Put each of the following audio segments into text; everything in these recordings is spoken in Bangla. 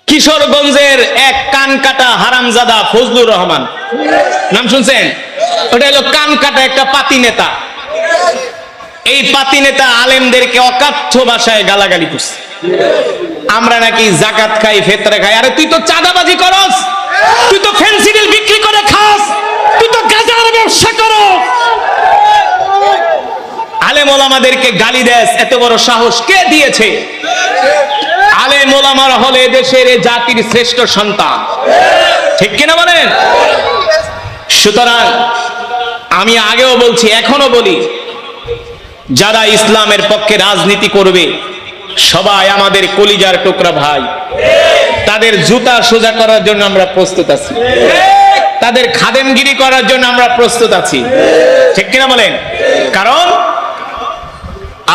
কিশোরগঞ্জের এক কান কাটা হারামজাদা ফজলুর রহমান, নাম শুনছেন? ওটা হলো কান কাটা একটা পাতি নেতা। এই পাতি নেতা আলেমদেরকে অকাথ্য ভাষায় গালাগালি করছে। আমরা নাকি জাকাত খাই, ফেতরা খাই। আরে তুই তো চাঁদাবাজি করস, তুই তো ফেন্সিডিল বিক্রি করে খাস, তুই তো গাঁজার ব্যবসা করস। আলেম ওলামাদেরকে গালি দেস, এত বড় সাহস কে দিয়েছে? আলেম ওলামারা হলে দেশের জাতির শ্রেষ্ঠ সন্তান, ঠিক কিনা বলেন? সুতরাং আমি আগেও বলছি, এখনো বলি, যারা ইসলামের পক্ষে রাজনীতি করবে সবাই আমাদের কলিজার টুকরা ভাই। তাদের জুতা সোজা করার জন্য আমরা প্রস্তুত আছি, তাদের খাদেমগিরি করার জন্য আমরা প্রস্তুত আছি, ঠিক কিনা বলেন? কারণ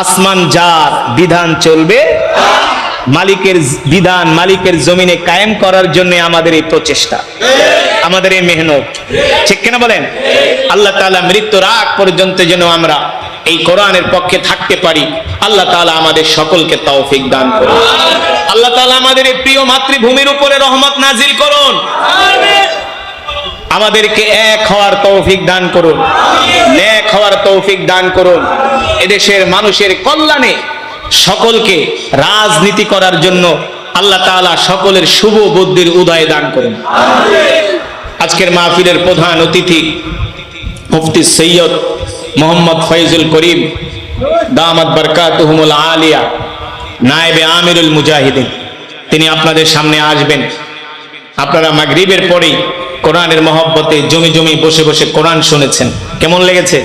আসমান যার, বিধান চলবে মালিকের বিধান, মালিকের জমিনে কায়েম করার জন্য আমাদের এই প্রচেষ্টা, আমাদের এই মেহনত, ঠিক কিনা বলেন? আল্লাহ তাআলা মৃত্যুর আগ পর্যন্ত যেন আমরা এই কোরআনের পক্ষে থাকতে পারি, আল্লাহ তাআলা আমাদের সকলকে তৌফিক দান করুন। আল্লাহ তাআলা আমাদের এই প্রিয় মাতৃভূমির উপরে রহমত নাজিল করুন, আমাদেরকে এক হওয়ার তৌফিক দান করুন, নেক হওয়ার তৌফিক দান করুন। এদেশের মানুষের কল্যাণে সকলকে রাজনীতি করার জন্য আল্লাহ তাআলা সকলের শুভ বুদ্ধির উদয় দান করুন। আজকের মাহফিলের প্রধান অতিথি মুফতি সৈয়দ মোহাম্মদ ফয়জুল করিম দামাত বরকাতুহুমুল আলিয়া, নায়েবে আমিরুল মুজাহিদিন, তিনি আপনাদের সামনে আসবেন। আপনারা মাগরিবের পরেই কোরআনের মহব্বতে জমি জমি বসে বসে কোরআন শুনেছেন, কেমন লেগেছে?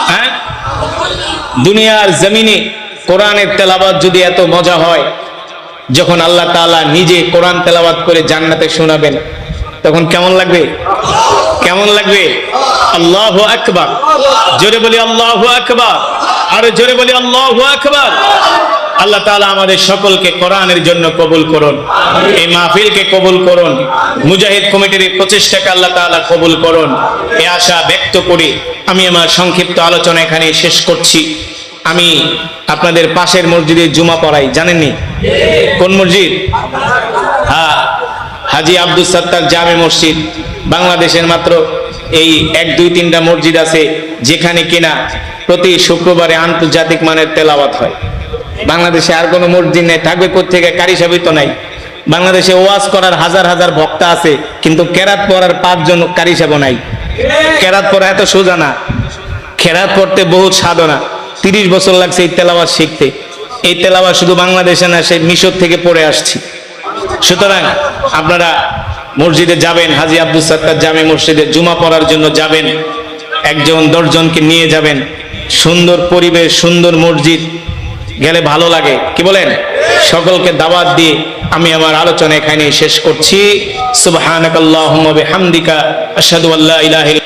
হ্যাঁ, দুনিয়ার জমিনে কোরআনের তেলাওয়াত যদি এত মজা হয়, যখন আল্লাহ তাআলা নিজে কোরআন তেলাওয়াত করে জান্নাতে শোনাবেন, তখন কেমন লাগবে? কেমন লাগবে? আল্লাহু আকবার, জোরে বলি আল্লাহু আকবার, আরে জোরে বলি আল্লাহু আকবার। আল্লাহ তাআলা আমাদের সকলকে কোরআনের জন্য কবুল করুন, এই মাহফিলকে কবুল করুন, মুজাহিদ কমিটির প্রচেষ্টাকে আল্লাহ তাআলা কবুল করুন, এই আশা ব্যক্ত করি আমি আমার সংক্ষিপ্ত আলোচনা এখানে শেষ করছি। আমি আপনাদের পাশের মসজিদে জুমা পড়াই, জানেননি? কোন মসজিদ? হ্যাঁ, হাজী আব্দুল সত্তার জামে মসজিদ। বাংলাদেশের মাত্র এই 1-2-3টা মসজিদ আছে যেখানে কিনা প্রতি শুক্রবারে আন্তর্জাতিক মানের তেলাওয়াত হয়। বাংলাদেশে আর কোনো মসজিদ নেই, থাকবে কোত্থেকে? কারি সাহেবই তো নাই। বাংলাদেশে ওয়াজ করার হাজার হাজার বক্তা আছে, কিন্তু কেরাত পড়ার 5 জন কারি সাহেব নাই। কেরাত পড়া এত সোজা না, কেরাত পড়তে বহুত সাধনা। 30 বছর লাগছে এই তেলাওয়াত শিখতে। এই তেলাওয়াত শুধু বাংলাদেশে না, সে মিশর থেকে পড়ে আসছি। সুতরাং আপনারা মসজিদে যাবেন, হাজী আব্দুল সত্তার জামে মসজিদে জুমা পড়ার জন্য যাবেন, 1-10 জনকে নিয়ে যাবেন। সুন্দর পরিবেশ, সুন্দর মসজিদ, গেলে ভালো লাগে, কি বলেন? সকলকে দাওয়াত দিয়ে আমি আমার আলোচনা এখানে শেষ করছি। সুবহানাকাল্লাহুম্মা বিহামদিকা আশহাদু আল্লা ইলাহা ইল্লা